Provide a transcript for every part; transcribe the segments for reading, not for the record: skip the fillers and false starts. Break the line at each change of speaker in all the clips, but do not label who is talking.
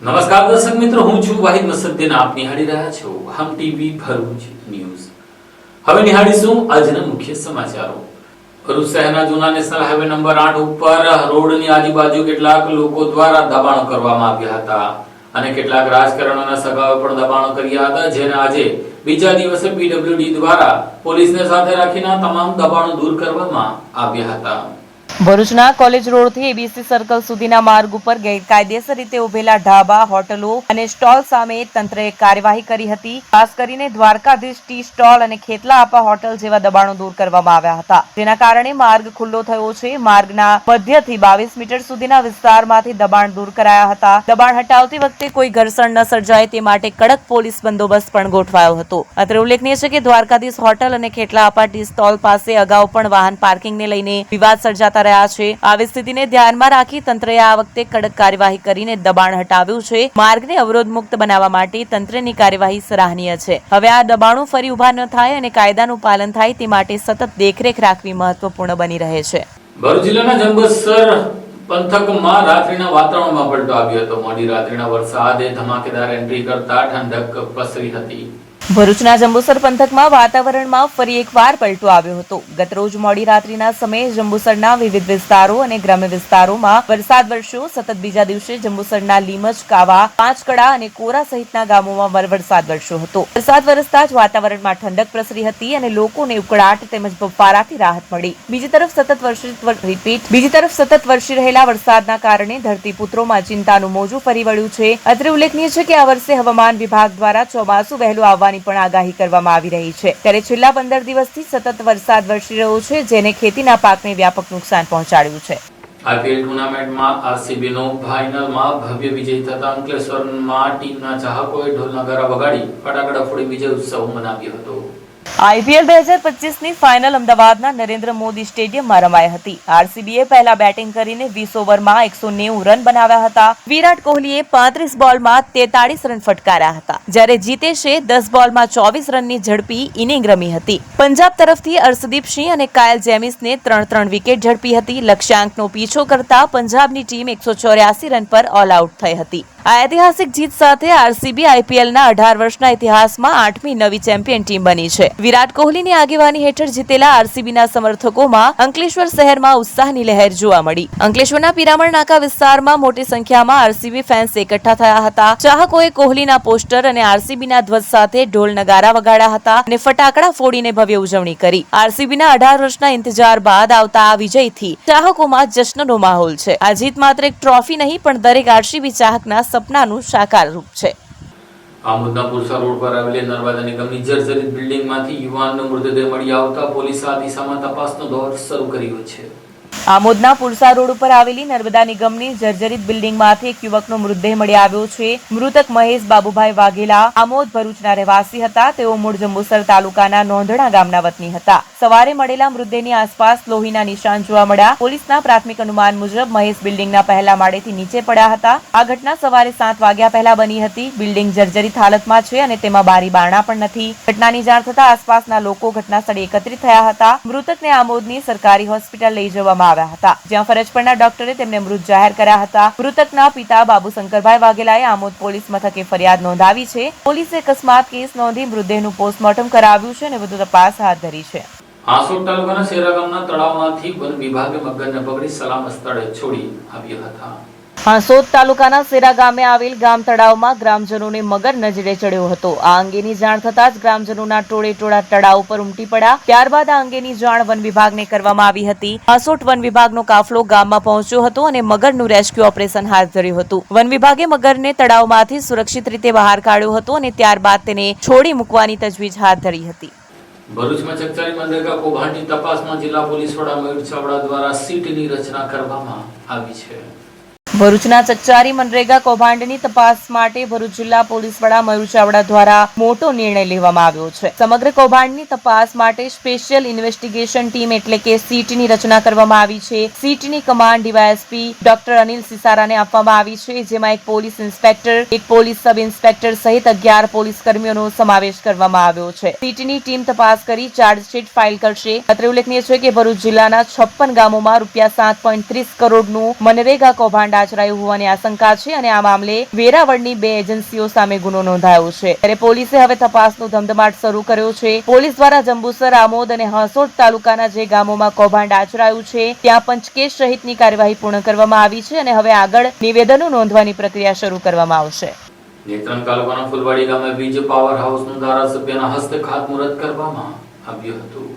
નમસ્કાર દર્શક મિત્રો, હું છું વાહિદ મસદ્દીન. આપ નિહાળી રહ્યા છો હમ ટીવી ભરૂચ ન્યૂઝ. હવે નિહાળીશું આજના મુખ્ય સમાચારો. ભરૂચ શહેરના જૂના નેશનલ હાઈવે નંબર 8 ઉપર રોડની આજુબાજુ કેટલાક લોકો દ્વારા દબાણો કરવામાં આવ્યા હતા અને કેટલાક રાજકારણીઓના સગાઓએ પણ દબાણો કર્યા હતા, જેને આજે બીજા દિવસે પીડબ્લ્યુડી દ્વારા પોલીસને સાથે રાખીને તમામ દબાણો દૂર કરવામાં આવ્યા હતા.
ભરૂચના કોલેજ રોડથી એબીસી સર્કલ સુધીના માર્ગ ઉપર ગેરકાયદેસર રીતે ઉભેલા ઢાબા, હોટલો અને સ્ટોલ સામે તંત્રએ કાર્યવાહી કરી હતી. ખાસ કરીને દ્વારકાધીશ ટી સ્ટોલ અને ખેતલા આપા હોટલ જેવા દબાણો દૂર કરવામાં આવ્યા હતા, જેના કારણે માર્ગ ખુલ્લો થયો છે. માર્ગના મધ્યથી 22 મીટર સુધીના વિસ્તારમાંથી દબાણ દૂર કરાયા હતા. દબાણ હટાવતી વખતે કોઈ ઘર્ષણ ન સર્જાય તે માટે કડક પોલીસ બંદોબસ્ત પણ ગોઠવાયો હતો. અત્રે ઉલ્લેખનીય છે કે દ્વારકાધીશ હોટલ અને ખેતલા આપા ટી સ્ટોલ પાસે અગાઉ પણ વાહન પાર્કિંગને લઈને વિવાદ સર્જાતા રહ્યા છે. આવી સ્થિતિને ધ્યાનમાં રાખી તંત્રએ આ વખતે કડક કાર્યવાહી કરીને દબાણ હટાવ્યું છે. માર્ગને અવરોધ મુક્ત બનાવવા માટે તંત્રની કાર્યવાહી સરાહનીય છે. હવે આ દબાણો ફરી ઉભા ન થાય અને કાયદાનું પાલન થાય તે માટે સતત દેખરેખ રાખવી મહત્વપૂર્ણ બની રહે છે.
ભરૂચ જિલ્લાના જંબુસર પંથકમાં રાત્રિના વાતાવરણમાં પલટો આવ્યો હતો. મોડી રાત્રિના વરસાદે ધમાકેદાર એન્ટ્રી કરતા ઠંડક પસરી હતી.
ભરૂચના જંબુસર પંથકમાં વાતાવરણમાં ફરી એકવાર પલટો આવ્યો હતો. ગતરોજ મોડી રાત્રિના સમયે જંબુસરના વિવિધ વિસ્તારો અને ગ્રામ્ય વિસ્તારોમાં વરસાદ વરસ્યો. સતત બીજા દિવસે જંબુસરના લીમચ, કાવા, પાંચકડા અને કોરા સહિતના ગામોમાં વરસાદ વરસ્યો હતો. વરસાદ વરસતા જ વાતાવરણમાં ઠંડક પ્રસરી હતી અને લોકોને ઉકળાટ તેમજ બફારાથી રાહત મળી. બીજી તરફ સતત વરસી રહેલા વરસાદના કારણે ધરતીપુત્રોમાં ચિંતાનું મોજું ફરી વળ્યું છે. અત્રે ઉલ્લેખનીય છે કે આ વર્ષે હવામાન વિભાગ દ્વારા ચોમાસું વહેલું આવવાની પણ આગાહી કરવામાં આવી રહી છે. ત્યારે છેલ્લા 15 દિવસથી સતત વરસાદ વરસી રહ્યો છે, જેને ખેતીના પાકને વ્યાપક નુકસાન પહોંચાડ્યું છે.
આઈપીએલ ટુર્નામેન્ટમાં આરસીબીનો ફાઇનલમાં ભવ્ય વિજય થતા અંકલેશ્વરમાં ટીમના ચાહકોએ ઢોલ નગારા વગાડી ફટાકડા ફોડી વિજય ઉત્સવ મનાવ્યો હતો.
આઈપીએલ 2025ની ફાઇનલ અમદાવાદના નરેન્દ્ર મોદી સ્ટેડિયમમાં રમાઈ હતી. આરસીબીએ પહેલા બેટિંગ કરીને 20 ઓવરમાં 190 રન બનાવ્યા હતા. વિરાટ કોહલીએ 35 બોલમાં 43 રન ફટકાર્યા હતા, જ્યારે જીતેશે 10 બોલમાં 24 રનની ઝડપી ઇનિંગ રમી હતી. પંજાબ તરફથી અર્શદીપ સિંહ અને કાયલ જેમિસને 3 વિકેટ ઝડપી હતી. લક્ષ્યાંકનો પીછો કરતા પંજાબની ટીમ 184 રન પર ઓલ આઉટ થઈ હતી. આ ઐતિહાસિક જીત સાથે આરસીબી આઈપીએલના 18 વર્ષના ઇતિહાસમાં 8મી નવી ચેમ્પિયન ટીમ બની છે. વિરાટ કોહલીની આગેવાની હેઠળ જીતેલા આરસીબીના સમર્થકોમાં અંકલેશ્વર શહેરમાં ઉત્સાહની લહેર જોવા મળી. અંકલેશ્વરના પિરામણ નાકા વિસ્તારમાં મોટી સંખ્યામાં આરસીબી ફેન્સ એકઠા થયા હતા. ચાહકોએ કોહલીના પોસ્ટર અને આરસીબીના ધ્વજ સાથે ઢોલ નગારા વગાડ્યા હતા અને ફટાકડા ફોડીને ભવ્ય ઉજવણી કરી. આરસીબીના 18 વર્ષના ઇંતજાર બાદ આવતા આ વિજયથી ચાહકોમાં જશ્નનો માહોલ છે. આ જીત માત્ર એક ટ્રોફી નહીં, પણ દરેક આરસીબી ચાહકના સપનાનું સાકાર રૂપ છે.
આમોદના પુરસા રોડ પર આવેલી નર્મદા નિગમની જર્જરિત બિલ્ડિંગમાંથી યુવાનનો મૃતદેહ મળી આવતા પોલીસે આ દિશામાં તપાસનો દોર શરૂ કર્યો છે.
આમોદના પુરસા રોડ ઉપર આવેલી નર્મદા નિગમની જર્જરિત બિલ્ડિંગમાંથી એક યુવકનો મૃતદેહ મળી આવ્યો છે. મૃતક મહેશ બાબુભાઈ વાઘેલા આમોદ ભરૂચના રહેવાસી હતા. તેઓ મૂળ જંબુસર તાલુકાના નોંધણા ગામના વતની હતા. સવારે મળેલા મૃતદેહની આસપાસ લોહીના નિશાન જોવા મળ્યા. પોલીસના પ્રાથમિક અનુમાન મુજબ મહેશ બિલ્ડિંગના પહેલા માળેથી નીચે પડ્યા હતા. આ ઘટના સવારે 7 વાગ્યા પહેલા બની હતી. બિલ્ડિંગ જર્જરિત હાલતમાં છે અને તેમાં બારી બારણા પણ નથી. ઘટનાની જાણ થતા આસપાસના લોકો ઘટના સ્થળે એકત્રિત થયા હતા. મૃતકને આમોદની સરકારી હોસ્પિટલ લઈ જવામાં આવ્યા હતા, જ્યાં ફરજ પરના ડોક્ટરે તેમને મૃત જાહેર કર્યા હતા. મૃતકના પિતા બાબુ શંકરભાઈ વાઘેલાએ આમોદ પોલીસ મથકે ફરિયાદ નોંધાવી છે. પોલીસે અકસ્માત કેસ નોંધી મૃતદેહનું પોસ્ટમોર્ટમ કરાવ્યું છે અને વધુ તપાસ હાથ ધરી છે.
હાંસોટ તાલુકાના શેરા ગામના તળાવમાંથી વન વિભાગે મગરને પકડી સલામત સ્થળે છોડી આવ્યા હતા.
હાંસોદ તાલુકાના સેરા ગામે આવેલ ગામ તળાવમાં ગ્રામજનોને મગર નજરે ચડ્યો હતો. આ અંગેની જાણ થતાં જ ગ્રામજનોના ટોળે ટોળા તળાવ પર ઉમટી પડ્યા. ત્યારબાદ આ અંગેની જાણ વન વિભાગને કરવામાં આવી હતી. હાંસોટ વન વિભાગનો કાફલો ગામમાં પહોંચ્યો હતો અને મગરનું રેસ્ક્યુ ઓપરેશન હાથ ધર્યું હતું. વન વિભાગે મગરને તળાવમાંથી સુરક્ષિત રીતે બહાર કાઢ્યો હતો અને ત્યારબાદ તેને છોડી મૂકવાની તજવીજ હાથ ધરી હતી.
ભરૂચમાં ચકચારી મનરેગા કૌભાંડની તપાસમાં જિલ્લા પોલીસ વડા મયુર ચાવડા દ્વારા સીટની રચના કરવામાં આવી છે.
ભરૂચના ચકચારી મનરેગા કૌભાંડની તપાસ માટે ભરૂચ જિલ્લા પોલીસ વડા મયુર ચાવડા દ્વારા મોટો નિર્ણય લેવામાં આવ્યો છે. સમગ્ર કૌભાંડની તપાસ માટે સ્પેશિયલ ઇન્વેસ્ટિગેશન ટીમ એટલે કે સીટની રચના કરવામાં આવી છે. સીટની કમાન્ડ ડીવાયએસપી ડોક્ટર અનિલ સિસારાને આપવામાં આવી છે, જેમાં એક પોલીસ ઇન્સ્પેક્ટર, એક પોલીસ સબ ઇન્સ્પેક્ટર સહિત 11 પોલીસ કર્મીઓનો સમાવેશ કરવામાં આવ્યો છે. સીટની ટીમ તપાસ કરી ચાર્જશીટ ફાઇલ કરશે. અત્રે ઉલ્લેખનીય છે કે ભરૂચ જિલ્લાના 56 ગામોમાં રૂપિયા 7.30 કરોડનું મનરેગા કૌભાંડ આચરાયું હોવાની આશંકા છે અને આ મામલે વેરાવળની 2 એજન્સીઓ સામે ગુનો નોંધાયો છે. ત્યારે પોલીસે હવે તપાસનો ધમધમાટ શરૂ કર્યો છે. પોલીસ દ્વારા જંબુસર, આમોદ અને હાંસોડ તાલુકાના જે ગામોમાં કૌભાંડ આચરાયું છે ત્યાં પંચકેશ સહિતની કાર્યવાહી પૂર્ણ કરવામાં આવી છે અને હવે આગળ નિવેદનો નોંધવાની પ્રક્રિયા શરૂ કરવામાં આવશે.
નેત્રંગ તાલુકાના ફુલવાડી ગામે વીજ પાવર હાઉસનું ધારાસભ્યના હસ્તે ખાતમુહૂર્ત કરવામાં આવ્યું હતું.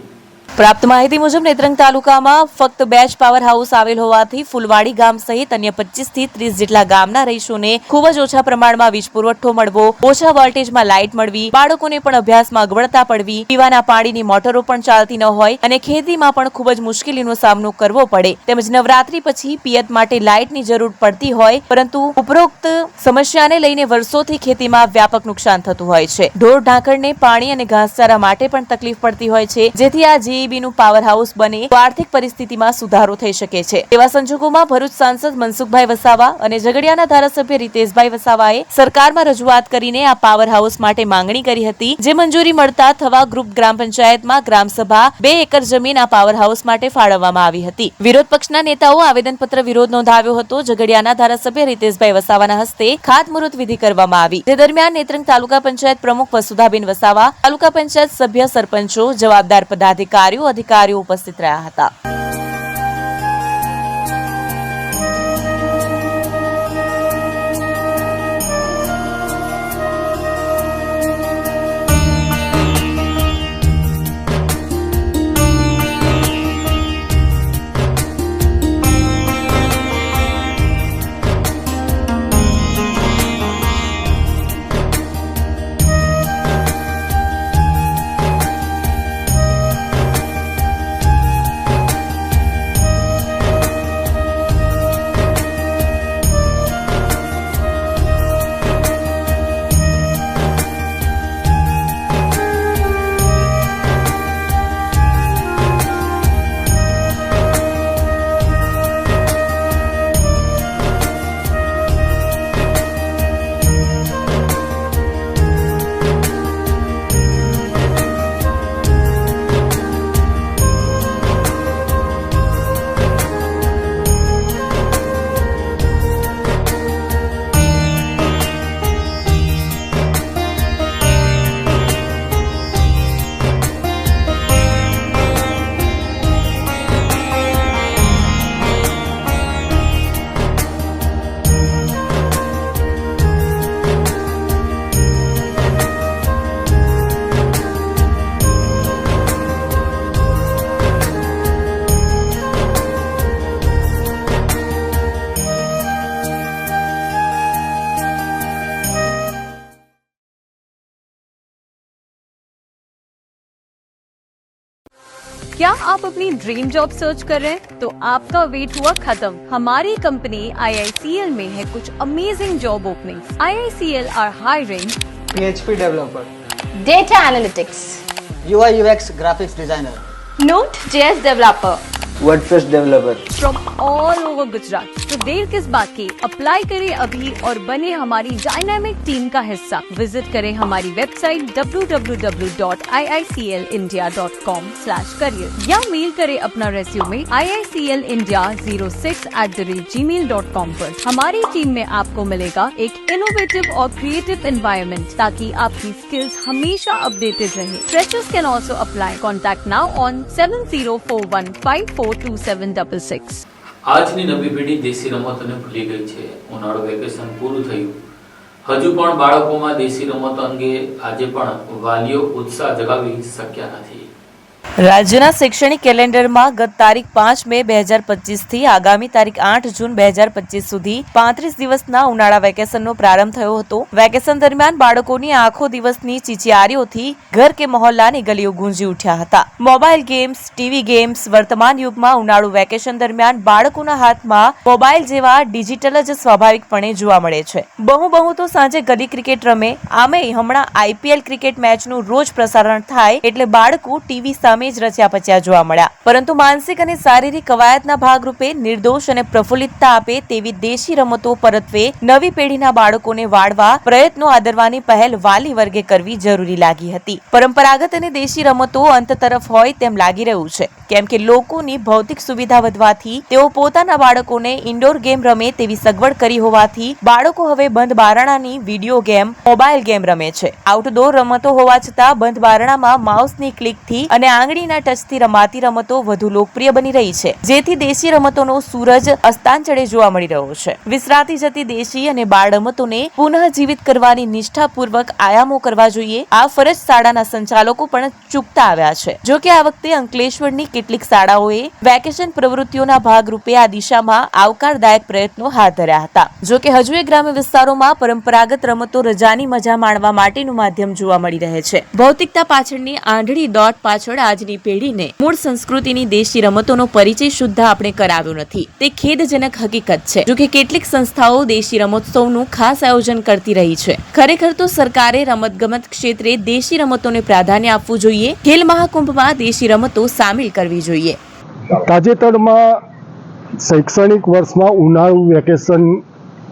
પ્રાપ્ત માહિતી મુજબ નેત્રંગ તાલુકામાં ફક્ત 2 જ પાવર હાઉસ આવેલ હોવાથી ફુલવાડી ગામ સહિત અન્ય 25 થી 30 જેટલા ગામના રહીશોને ખૂબ જ ઓછા પ્રમાણમાં વીજ પુરવઠો મળવો, ઓછા વોલ્ટેજમાં લાઇટ મળવી, બાળકોને પણ અભ્યાસમાં અગવડતા પડવી, પીવાના પાણીની મોટરો પણ ચાલતી ન હોય અને ખેતીમાં પણ ખૂબ જ મુશ્કેલીનો સામનો કરવો પડે તેમજ નવરાત્રી પછી પિયત માટે લાઇટની જરૂર પડતી હોય પરંતુ ઉપરોક્ત સમસ્યાને લઈને વર્ષોથી ખેતીમાં વ્યાપક નુકસાન થતું હોય છે. ઢોર ઢાંકણને પાણી અને ઘાસચારા માટે પણ તકલીફ પડતી હોય છે જેથી આ નું પાવર હાઉસ બને તો આર્થિક પરિસ્થિતિમાં સુધારો થઈ શકે છે. તેવા સંજોગોમાં ભરૂચ સાંસદ મનસુખભાઈ વસાવા અને ઝઘડિયાના ધારાસભ્ય રીતેશભાઈ વસાવાએ સરકારમાં રજૂઆત કરીને આ પાવર હાઉસ માટે માંગણી કરી હતી જે મંજૂરી મળતા થવા ગ્રુપ ગ્રામ પંચાયતમાં ગ્રામસભા 2 એકર જમીન આ પાવર હાઉસ માટે ફાળવવામાં આવી હતી. વિરોધ પક્ષના નેતાઓ આવેદનપત્ર વિરોધ નોંધાવ્યો હતો. ઝઘડિયાના ધારાસભ્ય રીતેશભાઈ વસાવાના હસ્તે ખાતમુહૂર્ત વિધિ કરવામાં આવી. તે દરમિયાન નેત્રંગ તાલુકા પંચાયત પ્રમુખ વસુધાબેન વસાવા, તાલુકા પંચાયત સભ્ય, સરપંચો, જવાબદાર પદાધિકારીઓ અધિકારીઓ ઉપસ્થિત રહ્યા હતા.
क्या आप अपनी ड्रीम जॉब सर्च कर रहे हैं? तो आपका वेट हुआ खत्म. हमारी कंपनी IICL में है कुछ amazing job openings. IICL are hiring
PHP developer,
Data Analytics,
UI UX graphics designer,
Node.js developer,
WordPress developer.
from all over Gujarat. तो देर किस बात की, अप्लाई करें अभी और बने हमारी डायनामिक टीम का हिस्सा. विजिट करें हमारी वेबसाइट www.iiclindia.com/career या मेल करें अपना रेज्यूमे iiclindia06@gmail.com पर. हमारी टीम में आपको मिलेगा एक इनोवेटिव और क्रिएटिव एनवायरनमेंट ताकि आपकी स्किल्स हमेशा अपडेटेड रहे. Freshers can also apply. Contact now on 7041542766.
આજની નવી પેઢી દેશી રમતોને ભૂલી ગઈ છે. ઉનાળુ વેકેશન પૂરું થયું, હજુ પણ બાળકોમાં દેશી રમતો અંગે આજે પણ વાલીઓ ઉત્સાહ જગાવી શક્યા નથી.
રાજ્યના શૈક્ષણિક કેલેન્ડરમાં ગત તારીખ 5 મે 2025 થી આગામી તારીખ 8 જૂન 2025 સુધી 35 દિવસના ઉનાળા વેકેશનનો પ્રારંભ થયો હતો. વેકેશન દરમિયાન બાળકોની આખો દિવસની ચીચિયારીઓથી ઘર કે મહોલ્લાની ગલીઓ ગુંજી ઉઠ્યા હતા. Mobile games, TV games. વર્તમાન યુગમાં ઉનાળુ વેકેશન દરમિયાન બાળકોના હાથમાં મોબાઈલ જેવા ડિજિટલ જ સ્વાભાવિકપણે જોવા મળે છે. બહુ તો સાંજે ગલી ક્રિકેટ રમે. આમેય હમણાં IPL ક્રિકેટ મેચનું રોજ પ્રસારણ થાય એટલે બાળકો ટીવી સામે જ રચ્યા પચ્યા જોવા મળ્યા, પરંતુ માનસિક અને શારીરિક કવાયતના ભાગરૂપે નિર્દોષ અને પ્રફુલ્લિતતા આપે તેવી દેશી રમતો પરત્વે નવી પેઢીના બાળકોને વાળવા પ્રયત્નો આદરવાની પહેલ વાલી વર્ગે કરવી જરૂરી લાગી હતી. પરંપરાગત અને દેશી રમતો અંત તરફ હોય તેમ લાગી રહ્યું છે, કેમ કે લોકોની ભૌતિક સુવિધા વધવાથી તેઓ પોતાના બાળકોને ઇન્ડોર ગેમ રમે તેવી સગવડ કરી હોવાથી બાળકો હવે બંધ બારણાની વિડીયો ગેમ, મોબાઈલ ગેમ રમે છે. આઉટડોર રમતો હોવા છતાં બંધ બારણામાં માઉસની ક્લિકથી અને આંગળીના ટચથી રમાતી રમતો વધુ લોકપ્રિય બની રહી છે, જેથી દેશી રમતોનો સૂરજ અસ્તાંચળે જોવા મળી રહ્યો છે. વિસરાતી જતી દેશી અને બાળ રમતોને પુનઃ જીવિત કરવાની નિષ્ઠાપૂર્વક આયામો કરવા જોઈએ, આ ફરજ શાળાના સંચાલકો પણ ચૂકતા આવ્યા છે. જો કે આ વખતે અંકલેશ્વરની કેટલીક શાળાઓએ વેકેશન પ્રવૃત્તિઓના ભાગરૂપે આ દિશામાં આવકારદાયક પ્રયત્નો હાથ ધર્યા હતા. જો કે હજુ ગ્રામ્ય વિસ્તારોમાં પરંપરાગત રમતો રજાની મજા માણવા માટેનું માધ્યમ જોવા મળી રહે છે. ભૌતિકતા પાછળની આંધળી દોટ પાછળ આજની પેઢીને મૂળ સંસ્કૃતિની દેશી રમતોનો પરિચય શુદ્ધ આપણે કરાવ્યો નથી, તે ખેદજનક હકીકત છે. જો કે કેટલીક સંસ્થાઓ દેશી રમોત્સવનું ખાસ આયોજન કરતી રહી છે. ખરેખર તો સરકારે રમતગમત ક્ષેત્રે દેશી રમતોને પ્રાધાન્ય આપવું જોઈએ. ખેલ મહાકુંભમાં દેશી રમતો સામેલ કરવી જોઈએ.
તાજેતરમાં શૈક્ષણિક વર્ષમાં ઉનાળુ વેકેશન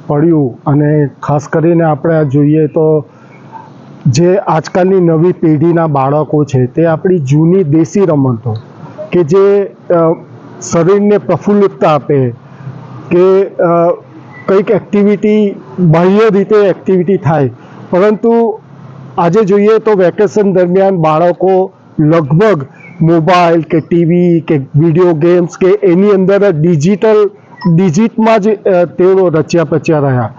પડ્યું અને ખાસ કરીને આપણે જોઈએ તો જે આજકાલની નવી પેઢીના બાળકો છે તે આપણી જૂની દેશી રમતો કે જે શરીરને પ્રફુલ્લિતતા આપે કે કંઈક એક્ટિવિટી બાહ્ય રીતે એક્ટિવિટી થાય, પરંતુ આજે જોઈએ તો વેકેશન દરમિયાન બાળકો લગભગ મોબાઈલ કે ટીવી કે વિડીયો ગેમ્સ કે એની અંદર ડિજિટમાં જ તેઓ રચ્યા પચ્યા રહ્યા.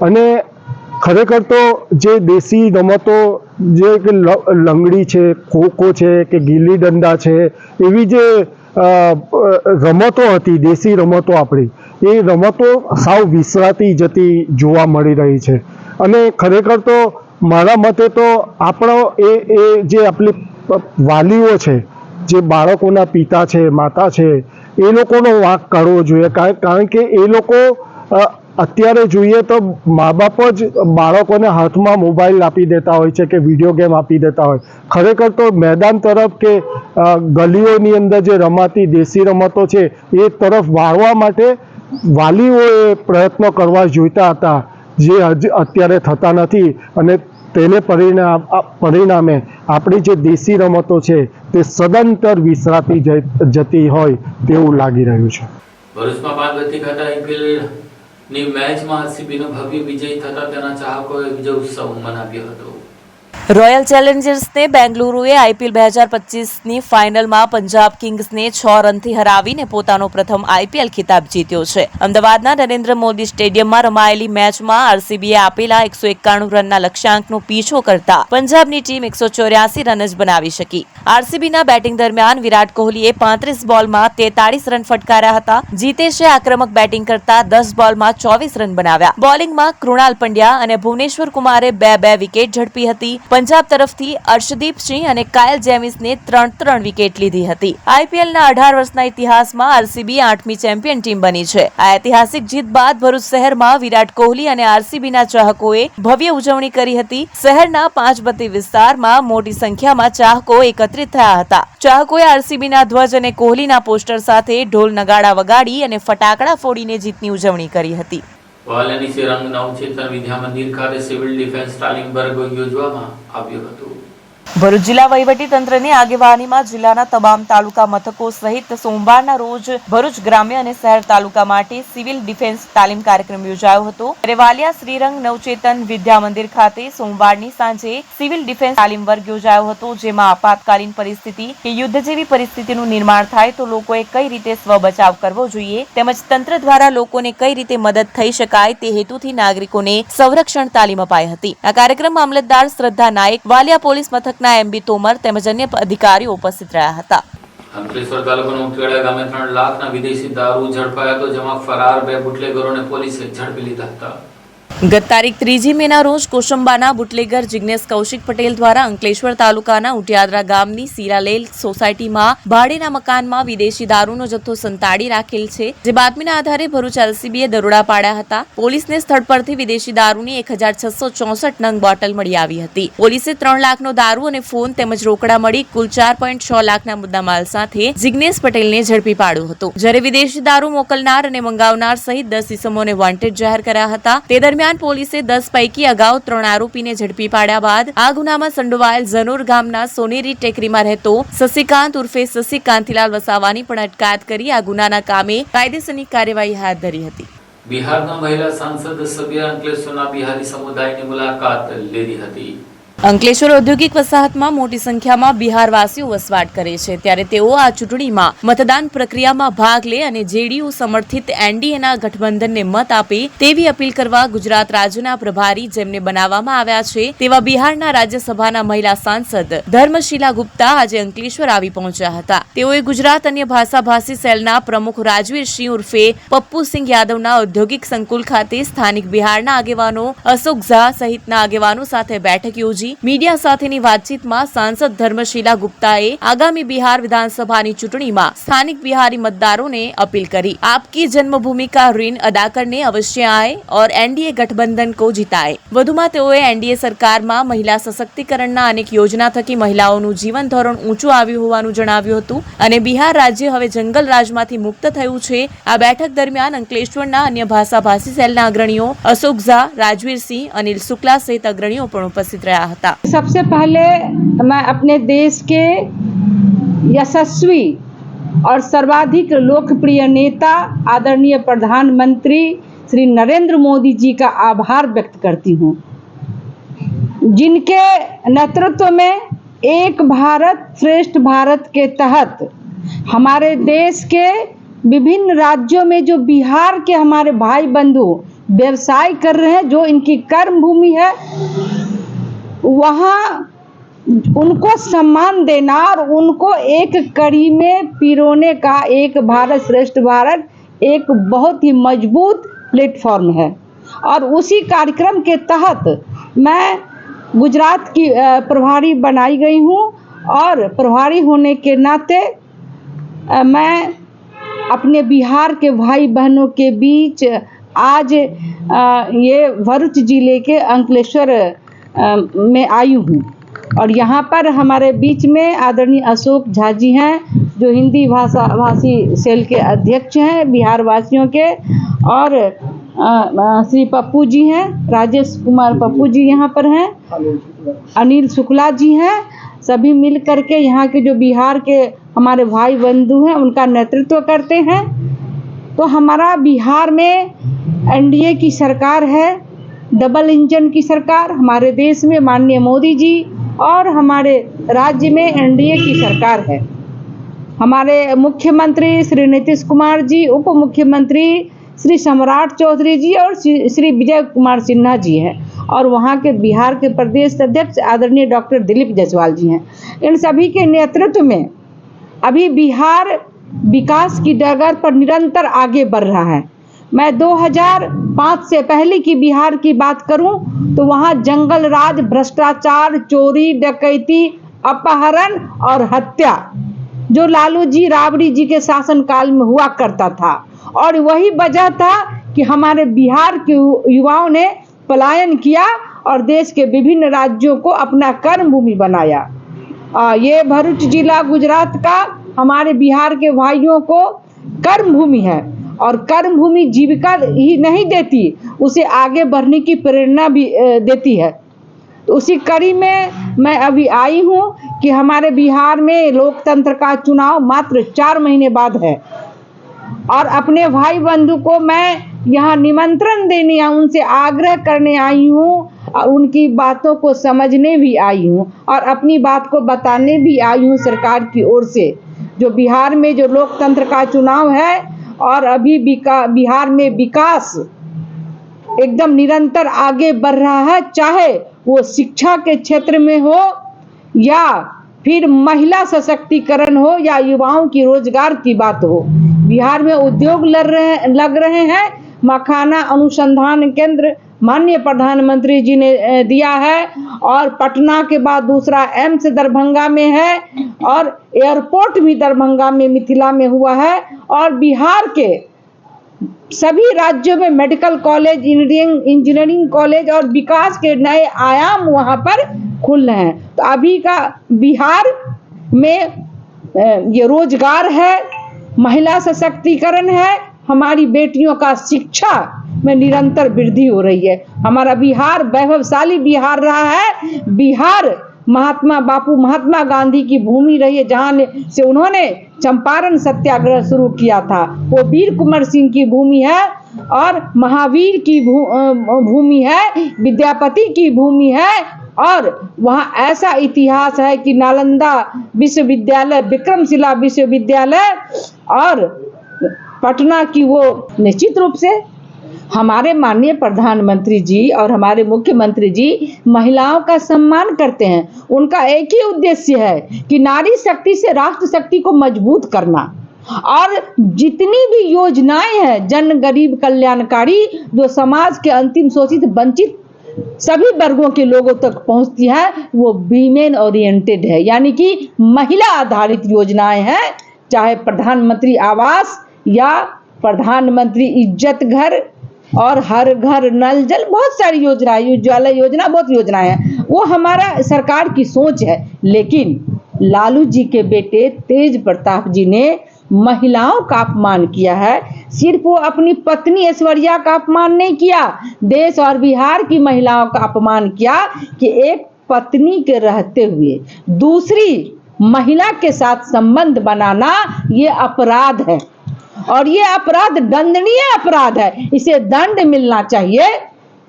અને ખરેખર તો જે દેશી રમતો જે કે લંગડી છે, ખોખો છે કે ગીલી દંડા છે, એવી જે રમતો હતી દેશી રમતો આપણી, એ રમતો સાવ વિસરાતી જતી જોવા મળી રહી છે. અને ખરેખર તો મારા મતે તો આપણો એ જે આપણી વાલીઓ છે, જે બાળકોના પિતા છે, માતા છે, એ લોકોનો વાંક કાઢવો જોઈએ. કારણ કે એ લોકો અત્યારે જોઈએ તો મા બાપ જ બાળકોને હાથમાં મોબાઈલ આપી દેતા હોય છે કે વિડીયો ગેમ આપી દેતા હોય. ખરેખર તો મેદાન તરફ કે ગલીઓની અંદર જે રમાતી દેશી રમતો છે એ તરફ વાળવા માટે વાલીઓએ પ્રયત્નો કરવા જોઈતા હતા, જે અત્યારે થતા નથી. અને તેને પરિણામે આપણી જે દેશી રમતો છે તે સદંતર વિસરાતી જતી હોય તેવું લાગી રહ્યું છે.
ભરૂચમાં પાનગતી ખાતે આઈપીએલની મેચમાં આરસીબીનો ભવ્ય વિજય થતા તેના ચાહકોએ વિજય ઉત્સવ મનાવ્યો હતો.
રોયલ ચેલેન્જર્સને બેંગલુરુએ આઈપીએલ 2025ની ફાઇનલમાં પંજાબ કિંગ્સને 6 રનથી હરાવીને પોતાનો પ્રથમ આઈપીએલ ખિતાબ જીત્યો છે. અમદાવાદના નરેન્દ્ર મોદી સ્ટેડિયમમાં રમાયેલી મેચમાં આરસીબીએ આપેલા 191 રનના લક્ષ્યાંકનો પીછો કરતા પંજાબની ટીમ 184 રન જ બનાવી શકી. આરસીબીના બેટિંગ દરમિયાન વિરાટ કોહલીએ 35 બોલમાં 43 રન ફટકાર્યા હતા. જીતેશે આક્રમક બેટિંગ કરતા 10 બોલમાં 24 રન બનાવ્યા. બોલિંગમાં કૃણાલ પંડ્યા અને ભુવનેશ્વર કુમારે 2 વિકેટ ઝડપી હતી. પંજાબ તરફથી અર્શદીપ સિંહ અને કાયલ જેમિસને 3 વિકેટ લીધી હતી. આઈપીએલના 18 વર્ષના ઇતિહાસમાં આરસીબી 8મી ચેમ્પિયન ટીમ બની છે. આ ઐતિહાસિક જીત બાદ ભરૂચ શહેરમાં વિરાટ કોહલી અને આરસીબીના ચાહકોએ ભવ્ય ઉજવણી કરી હતી. શહેરના 5 બત્તી વિસ્તારમાં મોટી સંખ્યામાં ચાહકો એકત્રિત થયા હતા. ચાહકોએ આરસીબીના ધ્વજ અને કોહલીના પોસ્ટર સાથે ઢોલ નગાડા વગાડી અને ફટાકડા ફોડીને જીતની ઉજવણી કરી હતી.
વાલિયાની શ્રીરંગ નવચેતન વિદ્યા મંદિર ખાતે સિવિલ ડિફેન્સ તાલીમ વર્ગ યોજવામાં આવ્યો હતો.
ભરૂચ જિલ્લા વહીવટી તંત્રની આગેવાનીમાં જિલ્લાના તમામ તાલુકા મથકો સહિત સોમવારના રોજ ભરૂચ ગ્રામ્ય અને શહેર તાલુકા માટે સિવિલ ડિફેન્સ તાલીમ કાર્યક્રમ યોજાયો હતો. વાલિયા શ્રીરંગ નવચેતન વિદ્યા મંદિર ખાતે સોમવારની સાંજે સિવિલ ડિફેન્સ તાલીમ વર્ગ યોજાયો હતો, જેમાં આપાતકાલીન પરિસ્થિતિ કે યુદ્ધ જેવી પરિસ્થિતિનું નિર્માણ થાય તો લોકોએ કઈ રીતે સ્વ બચાવ કરવો જોઈએ તેમજ તંત્ર દ્વારા લોકોને કઈ રીતે મદદ થઈ શકાય તે હેતુથી નાગરિકોને સંરક્ષણ તાલીમ અપાઈ હતી. આ કાર્યક્રમ મામલતદાર શ્રદ્ધા નાયક, વાલિયા પોલીસ મથક એમબી તોમર તેમજ અન્ય અધિકારીઓ ઉપસ્થિત રહ્યા હતા.
અંકલેશ્વર તાલુકાના ઉમટીવાડા ગામે 3 લાખના વિદેશી દારૂ ઝડપાયો હતો, જેમાં ફરાર 2 બુટલેગરોને પોલીસે ઝડપી લીધા હતા.
ગત તારીખ 3 મેના રોજ કોશંબાના બુટલેગર જિગ્નેશ કૌશિક પટેલ દ્વારા અંકલેશ્વર તાલુકાના ઉટિયાદરા ગામની સીરાલેલ સોસાયટીમાં ભાડેના મકાનમાં વિદેશી દારૂનો જથ્થો સંતાડી રાખેલ છે, જે બાતમીના આધારે ભરૂચ એલસીબીએ દરોડા પાડ્યા હતા. પોલીસને સ્થળ પરથી વિદેશી દારૂની 1664 નંગ બોટલ મળી આવી હતી. પોલીસે 3 લાખનો દારૂ અને ફોન તેમજ રોકડા મળી કુલ 4.6 લાખના મુદ્દામાલ સાથે જિગ્નેશ પટેલને ઝડપી પાડ્યો હતો. જ્યારે વિદેશી દારૂ મોકલનાર અને મંગાવનાર સહિત 10 ઇસમોને વોન્ટેડ જાહેર કર્યા હતા. તે દરમિયાન પોલીસે 10 પૈકી અગાઉ 3 આરોપીને ઝડપી પાડ્યા બાદ આ ગુનામાં સંડોવાયેલ ઝનોર ગામના સોનેરી ટેકરીમાં રહેતો શશિકાંત ઉર્ફે શશી કાંતિલાલ વસાવાની પણ અટકાયત કરી આ ગુનાના કામે કાયદેસરની કાર્યવાહી હાથ ધરી હતી.
બિહારના મહિલા સાંસદ સભ્ય અંકલેશ્વરના બિહારી સમુદાયની મુલાકાત લીધી હતી.
અંકલેશ્વર ઔદ્યોગિક વસાહતમાં મોટી સંખ્યામાં બિહારવાસીઓ વસવાટ કરે છે, ત્યારે તેઓ આ ચૂંટણીમાં મતદાન પ્રક્રિયામાં ભાગ લે અને જેડીયુ સમર્થિત એનડીએના ગઠબંધનને મત આપે તેવી અપીલ કરવા ગુજરાત રાજ્યના પ્રભારી જેમને બનાવવામાં આવ્યા છે તેવા બિહારના રાજ્યસભાના મહિલા સાંસદ ધર્મશીલા ગુપ્તા આજે અંકલેશ્વર આવી પહોંચ્યા હતા. તેઓએ ગુજરાત અન્ય ભાષાભાષી સેલના પ્રમુખ રાજવીરસિંહ ઉર્ફે પપ્પુસિંહ યાદવના ઔદ્યોગિક સંકુલ ખાતે સ્થાનિક બિહારના આગેવાનો અશોક ઝા સહિતના આગેવાનો સાથે બેઠક યોજી. મીડિયા સાથેની વાતચીતમાં સાંસદ धर्मशीला गुप्ताए आगामी बिहार विधानसभा चूंटणी में स्थानिक बिहारी मतदारों ने अपील करी, आपकी जन्मभूमि का ऋण अदा करने अवश्य आए और एनडीए गठबंधन को जिताए. વધુમાં તેઓએ એનડીએ સરકારમાં મહિલા સશક્તિકરણના અનેક યોજના થકી મહિલાઓનું જીવન ધોરણ ઊંચું આવ્યું હોવાનું જણાવ્યું હતું અને બિહાર રાજ્ય હવે જંગલ રાજમાંથી મુક્ત થયું છે. આ બેઠક દરમિયાન અંકલેશ્વરના અન્ય ભાષાભાષી સેલના અગ્રણીઓ અશોક ઝા, રાજવીરસિંહ, અનિલ શુક્લા સહિત અગ્રણીઓ પણ ઉપસ્થિત રહ્યા હતા.
सबसे पहले मैं अपने देश के यशस्वी और सर्वाधिक लोकप्रिय नेता आदरणीय प्रधानमंत्री श्री नरेंद्र मोदी जी का आभार व्यक्त करती हूँ, जिनके नेतृत्व में एक भारत श्रेष्ठ भारत के तहत हमारे देश के विभिन्न राज्यों में जो बिहार के हमारे भाई बंधु व्यवसाय कर रहे हैं, जो इनकी कर्म भूमि है, वहाँ उनको सम्मान देना और उनको एक कड़ी में पिरोने का एक भारत श्रेष्ठ भारत एक बहुत ही मजबूत प्लेटफॉर्म है. और उसी कार्यक्रम के तहत मैं गुजरात की प्रभारी बनाई गई हूँ और प्रभारी होने के नाते मैं अपने बिहार के भाई बहनों के बीच आज ये भरूच जिले के अंकलेश्वर में आई हूँ. और यहाँ पर हमारे बीच में आदरणीय अशोक झा जी हैं, जो हिंदी भाषी सेल के अध्यक्ष हैं बिहार वासियों के, और श्री पप्पू जी हैं, राजेश कुमार पप्पू जी यहाँ पर हैं, अनिल शुक्ला जी हैं. सभी मिल करके यहाँ के जो बिहार के हमारे भाई बंधु हैं उनका नेतृत्व करते हैं. तो हमारा बिहार में एनडीए की सरकार है, डबल इंजन की सरकार. हमारे देश में माननीय मोदी जी और हमारे राज्य में एनडीए की सरकार है. हमारे मुख्यमंत्री श्री नीतीश कुमार जी, उप मुख्यमंत्री श्री सम्राट चौधरी जी और श्री विजय कुमार सिन्हा जी हैं, और वहाँ के बिहार के प्रदेश अध्यक्ष आदरणीय डॉक्टर दिलीप जायसवाल जी हैं. इन सभी के नेतृत्व में अभी बिहार विकास की डगर पर निरंतर आगे बढ़ रहा है. मैं 2005 से पहले की बिहार की बात करूं तो वहाँ जंगल राज, भ्रष्टाचार, चोरी, डकैती, अपहरण और हत्या जो लालू जी, राबड़ी जी के शासनकाल में हुआ करता था, और वही वजह था कि हमारे बिहार के युवाओं ने पलायन किया और देश के विभिन्न राज्यों को अपना कर्म भूमि बनाया. ये भरूच जिला गुजरात का हमारे बिहार के भाइयों को कर्म भूमि है, और कर्म भूमि जीविका ही नहीं देती, उसे आगे बढ़ने की प्रेरणा भी देती है. तो उसी कड़ी में मैं अभी आई हूँ कि हमारे बिहार में लोकतंत्र का चुनाव मात्र 4 महीने बाद है, और अपने भाई बंधु को मैं यहाँ निमंत्रण देने, उनसे आग्रह करने आई हूँ, और उनकी बातों को समझने भी आई हूँ, और अपनी बात को बताने भी आई हूँ सरकार की ओर से. जो बिहार में जो लोकतंत्र का चुनाव है और अभी बिहार में विकास एकदम निरंतर आगे बढ़ रहा है, चाहे वो शिक्षा के क्षेत्र में हो, या फिर महिला सशक्तिकरण हो, या युवाओं की रोजगार की बात हो. बिहार में उद्योग लग रहे हैं, मखाना अनुसंधान केंद्र माननीय प्रधानमंत्री जी ने दिया है, और पटना के बाद दूसरा एम्स दरभंगा में है, और एयरपोर्ट भी दरभंगा में मिथिला में हुआ है, और बिहार के सभी राज्यों में मेडिकल कॉलेज, इंजीनियरिंग कॉलेज और विकास के नए आयाम वहां पर खुल रहे हैं। तो अभी का बिहार में ये रोजगार है, महिला सशक्तिकरण है, हमारी बेटियों का शिक्षा में निरंतर वृद्धि हो रही है। हमारा बिहार वैभवशाली बिहार रहा है। बिहार महात्मा गांधी की भूमि रही है, जहाँ से उन्होंने चंपारण सत्याग्रह शुरू किया था। वो वीर कुंवर सिंह की भूमि है, और महावीर की भूमि है, विद्यापति की भूमि है, और वहाँ ऐसा इतिहास है कि नालंदा विश्वविद्यालय, विक्रमशिला विश्वविद्यालय और पटना की वो निश्चित रूप से हमारे माननीय प्रधानमंत्री जी और हमारे मुख्यमंत्री जी महिलाओं का सम्मान करते हैं। उनका एक ही उद्देश्य है कि नारी शक्ति से राष्ट्र शक्ति को मजबूत करना, और जितनी भी योजनाएं हैं जन गरीब कल्याणकारी, जो समाज के अंतिम शोषित वंचित सभी वर्गों के लोगों तक पहुंचती है, वो वीमेन ओरिएंटेड है, यानी कि महिला आधारित योजनाएं हैं। चाहे प्रधानमंत्री आवास या प्रधानमंत्री इज्जत घर और हर घर नल जल, बहुत सारी योजनाएं, उज्ज्वला योजना, बहुत योजनाएं हैं। वो हमारा सरकार की सोच है। लेकिन लालू जी के बेटे तेज प्रताप जी ने महिलाओं का अपमान किया है। सिर्फ वो अपनी पत्नी ऐश्वर्या का अपमान नहीं किया, देश और बिहार की महिलाओं का अपमान किया कि एक पत्नी के रहते हुए दूसरी महिला के साथ संबंध बनाना ये अपराध है, और ये अपराध दंडनीय अपराध है। इसे दंड मिलना चाहिए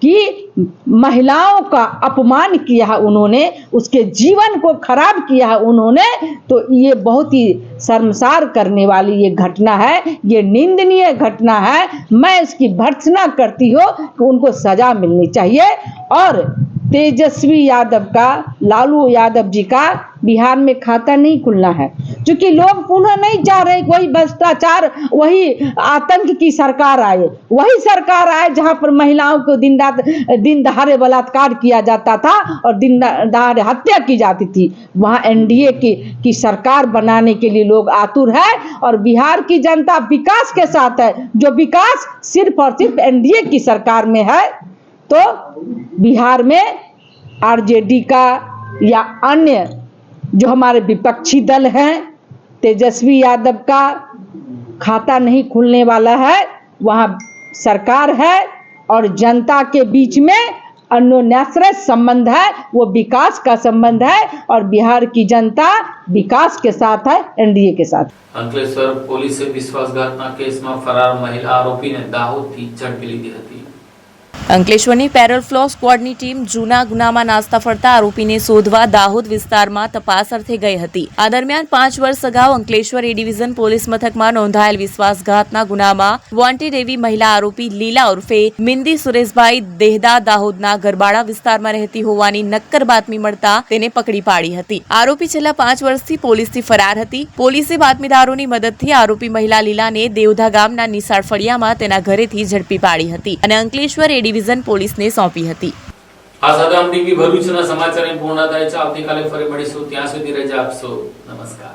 कि महिलाओं का अपमान किया है उन्होंने, उसके जीवन को खराब किया है उन्होंने, तो ये बहुत ही शर्मसार करने वाली ये घटना है, ये निंदनीय घटना है। मैं इसकी भर्त्सना करती हूँ कि उनको सजा मिलनी चाहिए। और तेजस्वी यादव का, लालू यादव जी का बिहार में खाता नहीं खुलना है, क्योंकि लोग पुनः नहीं चाह रहे वही भ्रष्टाचार, वही आतंक की सरकार आए, वही सरकार आए जहां पर महिलाओं को दिन दहाड़े बलात्कार किया जाता था और दिन दहाड़े हत्या की जाती थी। वहां एनडीए की सरकार बनाने के लिए लोग आतुर है, और बिहार की जनता विकास के साथ है, जो विकास सिर्फ और सिर्फ एनडीए की सरकार में है। तो बिहार में आरजेडी का या अन्य जो हमारे विपक्षी दल हैं, तेजस्वी यादव का खाता नहीं खुलने वाला है। वहाँ सरकार है और जनता के बीच में अन्योन्याश्रय संबंध है, वो विकास का संबंध है, और बिहार की जनता विकास के साथ है, एनडीए के साथ।
અંકલેશ્વર પોલીસે વિશ્વાસઘાતના કેસમાં ફરાર મહિલા આરોપીને દાહોદથી ઝડપી લીધી હતી।
અંકલેશ્વરની પેરોલ ફ્લો સ્ક્વોડની ટીમ જૂના ગુનામાં નાસ્તા ફરતા આરોપીને શોધવા દાહોદ વિસ્તારમાં તપાસ અર્થે ગઈ હતી। આ દરમિયાન 5 વર્ષ અગાઉ અંકલેશ્વર એ ડિવિઝન પોલીસ મથકમાં નોંધાયેલ વિશ્વાસઘાતના ગુનામાં વોન્ટેડ એવી મહિલા આરોપી લીલા ઉર્ફે મિંદી સુરેશભાઈ દેહદા દાહોદના ગરબાડા વિસ્તારમાં રહેતી હોવાની નક્કર બાતમી મળતા તેને પકડી પાડી હતી। આરોપી છેલ્લા 5 વર્ષથી પોલીસથી ફરાર હતી। પોલીસે બાતમીદારોની મદદથી આરોપી મહિલા લીલાને દેવધા ગામના નિશાળ ફળિયામાં તેના ઘરેથી ઝડપી પાડી હતી અને અંકલેશ્વર એ ડિવિઝન પોલીસને સોંપી હતી।
આ સાથે આમ ટીવી ભરૂચના સમાચારની પૂર્ણ થાય છે। આવતીકાલે ફરી મળીશું, ત્યાં સુધી રજા આપશો। નમસ્કાર।